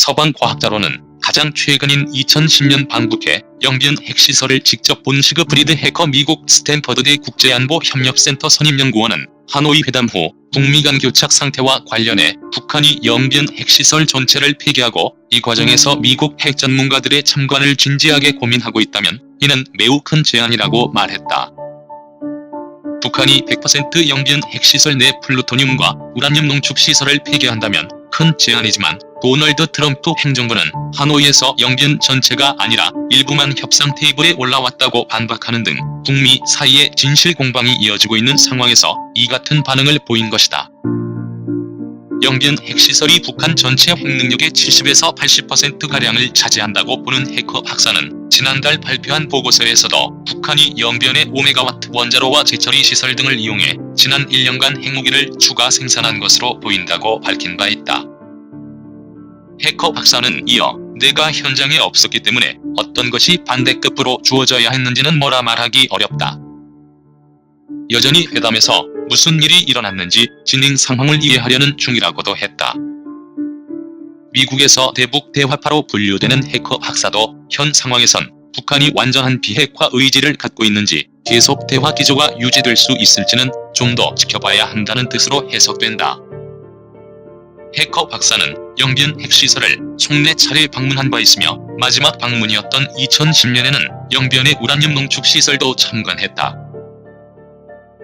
서방 과학자로는 가장 최근인 2010년 방북해 영변 핵시설을 직접 본 시그프리드 해커. 미국 스탠퍼드대 국제안보협력센터 선임연구원은 하노이 회담 후 북미 간 교착 상태와 관련해 북한이 영변 핵시설 전체를 폐기하고 이 과정에서 미국 핵 전문가들의 참관을 진지하게 고민하고 있다면 이는 매우 큰 제안이라고 말했다. 북한이 100% 영변 핵시설 내 플루토늄과 우라늄 농축 시설을 폐기한다면 큰 제안이지만 도널드 트럼프 행정부는 하노이에서 영변 전체가 아니라 일부만 협상 테이블에 올라왔다고 반박하는 등 북미 사이에 진실 공방이 이어지고 있는 상황에서 이 같은 반응을 보인 것이다. 영변 핵시설이 북한 전체 핵능력의 70에서 80%가량을 차지한다고 보는 해커 박사는 지난달 발표한 보고서에서도 북한이 영변의 5메가와트 원자로와 재처리 시설 등을 이용해 지난 1년간 핵무기를 추가 생산한 것으로 보인다고 밝힌 바 있다. 해커 박사는 이어 내가 현장에 없었기 때문에 어떤 것이 반대급부로 주어져야 했는지는 뭐라 말하기 어렵다. 여전히 회담에서 무슨 일이 일어났는지 진행 상황을 이해하려는 중이라고도 했다. 미국에서 대북 대화파로 분류되는 해커 박사도 현 상황에선 북한이 완전한 비핵화 의지를 갖고 있는지 계속 대화 기조가 유지될 수 있을지는 좀 더 지켜봐야 한다는 뜻으로 해석된다. 해커 박사는 영변 핵시설을 총 4차례 방문한 바 있으며 마지막 방문이었던 2010년에는 영변의 우라늄 농축 시설도 참관했다.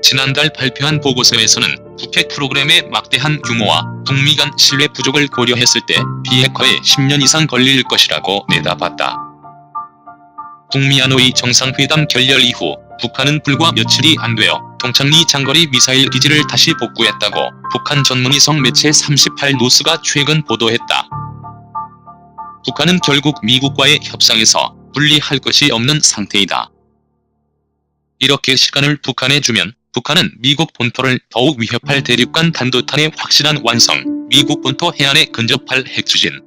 지난달 발표한 보고서에서는 북핵 프로그램의 막대한 규모와 북미 간 신뢰 부족을 고려했을 때 비핵화에 10년 이상 걸릴 것이라고 내다봤다. 북미 하노이 정상회담 결렬 이후 북한은 불과 며칠이 안 되어 동창리 장거리 미사일 기지를 다시 복구했다고 북한 전문위성 매체 38노스가 최근 보도했다. 북한은 결국 미국과의 협상에서 분리할 것이 없는 상태이다. 이렇게 시간을 북한에 주면 북한은 미국 본토를 더욱 위협할 대륙간 단도탄의 확실한 완성, 미국 본토 해안에 근접할 핵추진,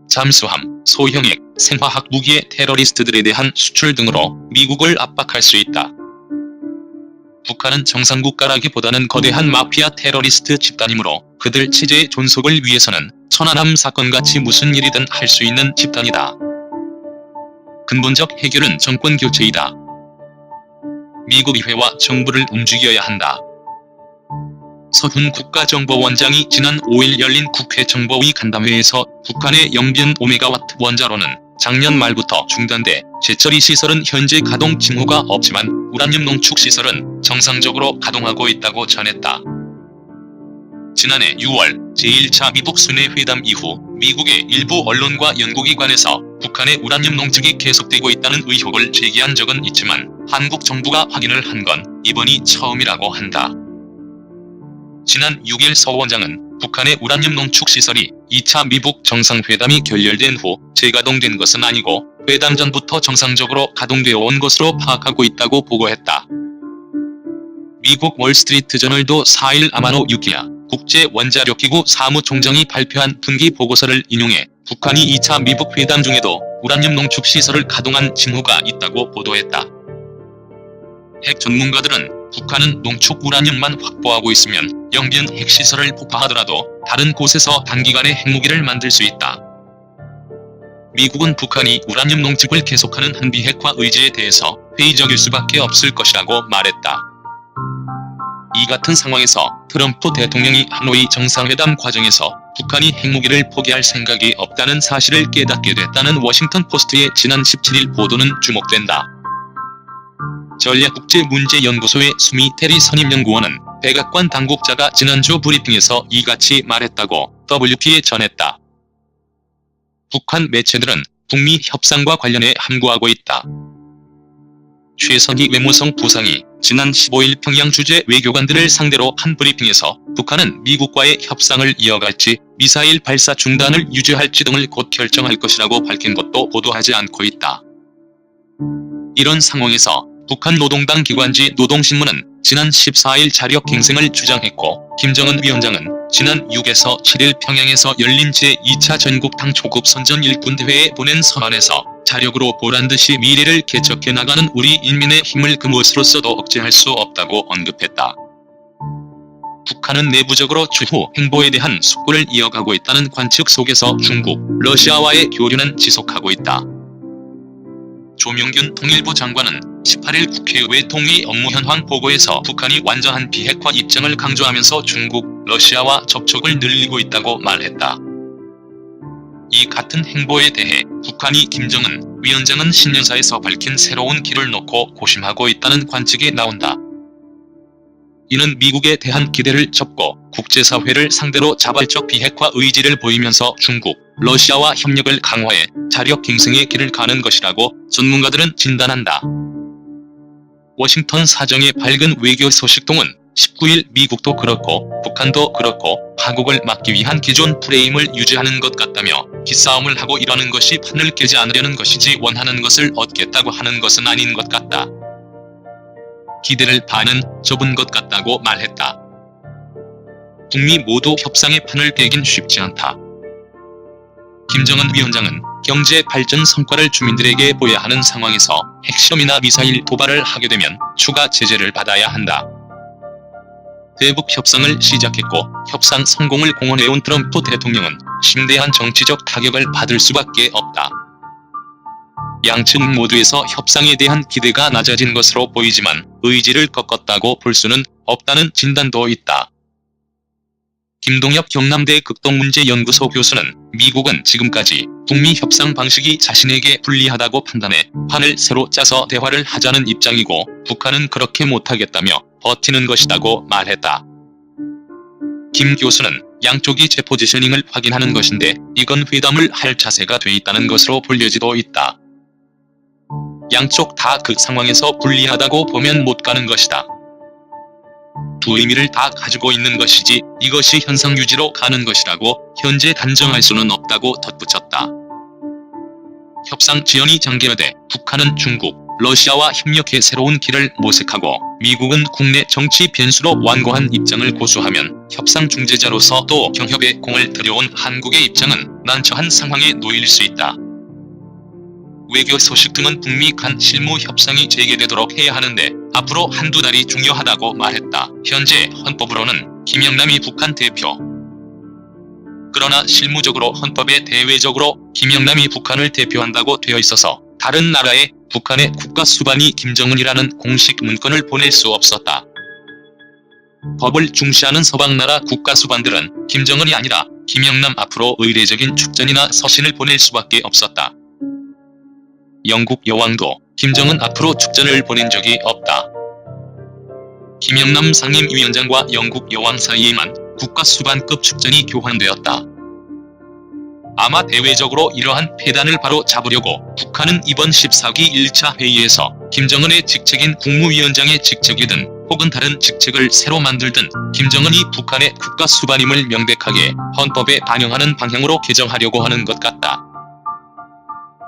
잠수함, 소형핵, 생화학 무기의 테러리스트들에 대한 수출 등으로 미국을 압박할 수 있다. 북한은 정상국가라기보다는 거대한 마피아 테러리스트 집단이므로 그들 체제의 존속을 위해서는 천안함 사건같이 무슨 일이든 할 수 있는 집단이다. 근본적 해결은 정권 교체이다. 미국 의회와 정부를 움직여야 한다. 서훈 국가정보원장이 지난 5일 열린 국회 정보위 간담회에서 북한의 영변 5메가와트 원자로는 작년 말부터 중단돼 재처리 시설은 현재 가동 징후가 없지만 우라늄 농축 시설은 정상적으로 가동하고 있다고 전했다. 지난해 6월 제1차 미북 순회회담 이후 미국의 일부 언론과 연구기관에서 북한의 우라늄 농축이 계속되고 있다는 의혹을 제기한 적은 있지만 한국 정부가 확인을 한 건 이번이 처음이라고 한다. 지난 6일 서 원장은 북한의 우라늄 농축 시설이 2차 미북 정상회담이 결렬된 후 재가동된 것은 아니고 회담 전부터 정상적으로 가동되어 온 것으로 파악하고 있다고 보고했다. 미국 월스트리트저널도 4일 아마노 유키야 국제원자력기구 사무총장이 발표한 분기 보고서를 인용해 북한이 2차 미북 회담 중에도 우라늄 농축 시설을 가동한 징후가 있다고 보도했다. 핵 전문가들은 북한은 농축 우라늄만 확보하고 있으면 영변 핵시설을 폭파하더라도 다른 곳에서 단기간에 핵무기를 만들 수 있다. 미국은 북한이 우라늄 농축을 계속하는 한비핵화 의지에 대해서 회의적일 수밖에 없을 것이라고 말했다. 이 같은 상황에서 트럼프 대통령이 하노이 정상회담 과정에서 북한이 핵무기를 포기할 생각이 없다는 사실을 깨닫게 됐다는 워싱턴 포스트의 지난 17일 보도는 주목된다. 전략국제문제연구소의 수미테리 선임연구원은 백악관 당국자가 지난주 브리핑에서 이같이 말했다고 WP에 전했다. 북한 매체들은 북미 협상과 관련해 함구하고 있다. 최선희 외무성 부상이 지난 15일 평양 주재 외교관들을 상대로 한 브리핑에서 북한은 미국과의 협상을 이어갈지 미사일 발사 중단을 유지할지 등을 곧 결정할 것이라고 밝힌 것도 보도하지 않고 있다. 이런 상황에서 북한 노동당 기관지 노동신문은 지난 14일 자력갱생을 주장했고 김정은 위원장은 지난 6에서 7일 평양에서 열린 제2차 전국당 초급 선전 일꾼대회에 보낸 서한에서 자력으로 보란듯이 미래를 개척해 나가는 우리 인민의 힘을 그 무엇으로서도 억제할 수 없다고 언급했다. 북한은 내부적으로 추후 행보에 대한 숙고를 이어가고 있다는 관측 속에서 중국, 러시아와의 교류는 지속하고 있다. 조명균 통일부 장관은 18일 국회의회 통일 업무 현황 보고에서 북한이 완전한 비핵화 입장을 강조하면서 중국, 러시아와 접촉을 늘리고 있다고 말했다. 이 같은 행보에 대해 북한이 김정은 위원장은 신년사에서 밝힌 새로운 길을 놓고 고심하고 있다는 관측이 나온다. 이는 미국에 대한 기대를 접고 국제사회를 상대로 자발적 비핵화 의지를 보이면서 중국, 러시아와 협력을 강화해 자력 갱생의 길을 가는 것이라고 전문가들은 진단한다. 워싱턴 사정의 밝은 외교 소식통은 19일 미국도 그렇고 북한도 그렇고 파국을 막기 위한 기존 프레임을 유지하는 것 같다며 기싸움을 하고 이러는 것이 판을 깨지 않으려는 것이지 원하는 것을 얻겠다고 하는 것은 아닌 것 같다. 기대를 반은 접은 것 같다고 말했다. 북미 모두 협상의 판을 깨긴 쉽지 않다. 김정은 위원장은 경제 발전 성과를 주민들에게 보여야 하는 상황에서 핵실험이나 미사일 도발을 하게 되면 추가 제재를 받아야 한다. 대북 협상을 시작했고 협상 성공을 공언해온 트럼프 대통령은 심대한 정치적 타격을 받을 수밖에 없다. 양측 모두에서 협상에 대한 기대가 낮아진 것으로 보이지만 의지를 꺾었다고 볼 수는 없다는 진단도 있다. 김동엽 경남대 극동문제연구소 교수는 미국은 지금까지 북미 협상 방식이 자신에게 불리하다고 판단해 판을 새로 짜서 대화를 하자는 입장이고 북한은 그렇게 못하겠다며 버티는 것이라고 말했다. 김 교수는 양쪽이 재포지셔닝을 확인하는 것인데 이건 회담을 할 자세가 돼 있다는 것으로 볼려지도 있다. 양쪽 다 그 상황에서 불리하다고 보면 못 가는 것이다. 두 의미를 다 가지고 있는 것이지 이것이 현상 유지로 가는 것이라고 현재 단정할 수는 없다고 덧붙였다. 협상 지연이 장기화돼 북한은 중국, 러시아와 협력해 새로운 길을 모색하고 미국은 국내 정치 변수로 완고한 입장을 고수하면 협상 중재자로서 또 경협에 공을 들여온 한국의 입장은 난처한 상황에 놓일 수 있다. 외교 소식 등은 북미 간 실무 협상이 재개되도록 해야 하는데 앞으로 한두 달이 중요하다고 말했다. 현재 헌법으로는 김영남이 북한 대표. 그러나 실무적으로 헌법에 대외적으로 김영남이 북한을 대표한다고 되어 있어서 다른 나라에 북한의 국가수반이 김정은이라는 공식 문건을 보낼 수 없었다. 법을 중시하는 서방나라 국가수반들은 김정은이 아니라 김영남 앞으로 의례적인 축전이나 서신을 보낼 수밖에 없었다. 영국 여왕도 김정은 앞으로 축전을 보낸 적이 없다. 김영남 상임위원장과 영국 여왕 사이에만 국가수반급 축전이 교환되었다. 아마 대외적으로 이러한 폐단을 바로 잡으려고 북한은 이번 14기 1차 회의에서 김정은의 직책인 국무위원장의 직책이든 혹은 다른 직책을 새로 만들든 김정은이 북한의 국가수반임을 명백하게 헌법에 반영하는 방향으로 개정하려고 하는 것 같다.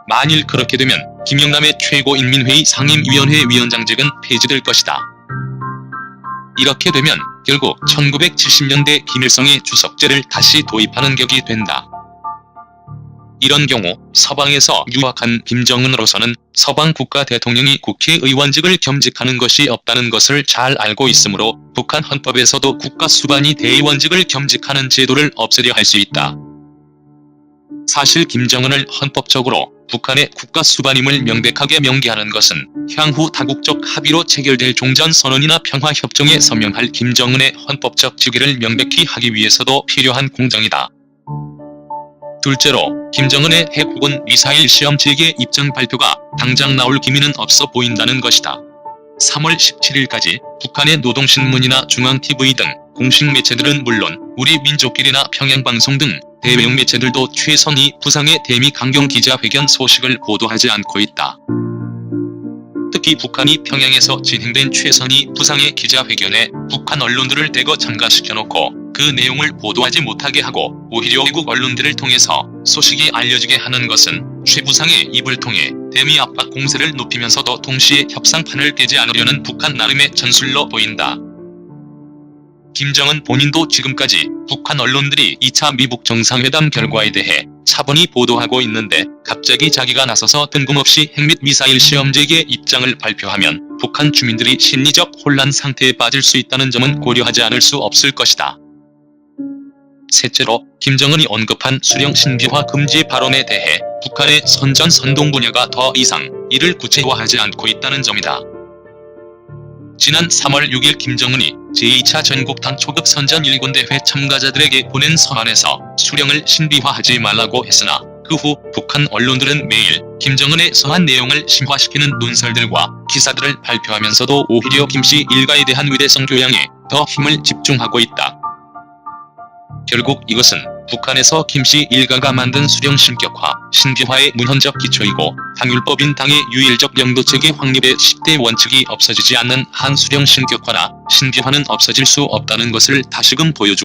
만일 그렇게 되면 김영남의 최고인민회의 상임위원회 위원장직은 폐지될 것이다. 이렇게 되면 결국 1970년대 김일성의 주석제를 다시 도입하는 격이 된다. 이런 경우 서방에서 유학한 김정은으로서는 서방 국가 대통령이 국회의원직을 겸직하는 것이 없다는 것을 잘 알고 있으므로 북한 헌법에서도 국가수반이 대의원직을 겸직하는 제도를 없애려 할 수 있다. 사실 김정은을 헌법적으로 북한의 국가수반임을 명백하게 명기하는 것은 향후 다국적 합의로 체결될 종전선언이나 평화협정에 서명할 김정은의 헌법적 직위를 명백히 하기 위해서도 필요한 공정이다. 둘째로 김정은의 핵 혹은 미사일 시험 재개 입장 발표가 당장 나올 기미는 없어 보인다는 것이다. 3월 17일까지 북한의 노동신문이나 중앙TV 등 공식 매체들은 물론 우리 민족길이나 평양방송 등 대외용 매체들도 최선희 부상의 대미 강경 기자회견 소식을 보도하지 않고 있다. 특히 북한이 평양에서 진행된 최선희 부상의 기자회견에 북한 언론들을 대거 참가시켜놓고 그 내용을 보도하지 못하게 하고 오히려 외국 언론들을 통해서 소식이 알려지게 하는 것은 최 부상의 입을 통해 대미 압박 공세를 높이면서도 동시에 협상판을 깨지 않으려는 북한 나름의 전술로 보인다. 김정은 본인도 지금까지 북한 언론들이 2차 미북 정상회담 결과에 대해 차분히 보도하고 있는데 갑자기 자기가 나서서 뜬금없이 핵 및 미사일 시험 재개 입장을 발표하면 북한 주민들이 심리적 혼란 상태에 빠질 수 있다는 점은 고려하지 않을 수 없을 것이다. 셋째로 김정은이 언급한 수령 신비화 금지 발언에 대해 북한의 선전선동 분야가 더 이상 이를 구체화하지 않고 있다는 점이다. 지난 3월 6일 김정은이 제2차 전국당 초급 선전 1군대회 참가자들에게 보낸 서한에서 수령을 신비화하지 말라고 했으나 그 후 북한 언론들은 매일 김정은의 서한 내용을 심화시키는 논설들과 기사들을 발표하면서도 오히려 김씨 일가에 대한 위대성 교양에 더 힘을 집중하고 있다. 결국 이것은 북한에서 김씨 일가가 만든 수령 신격화, 신비화의 문헌적 기초이고 당율법인 당의 유일적 영도체계 확립의 10대 원칙이 없어지지 않는 한 수령 신격화나 신비화는 없어질 수 없다는 것을 다시금 보여주고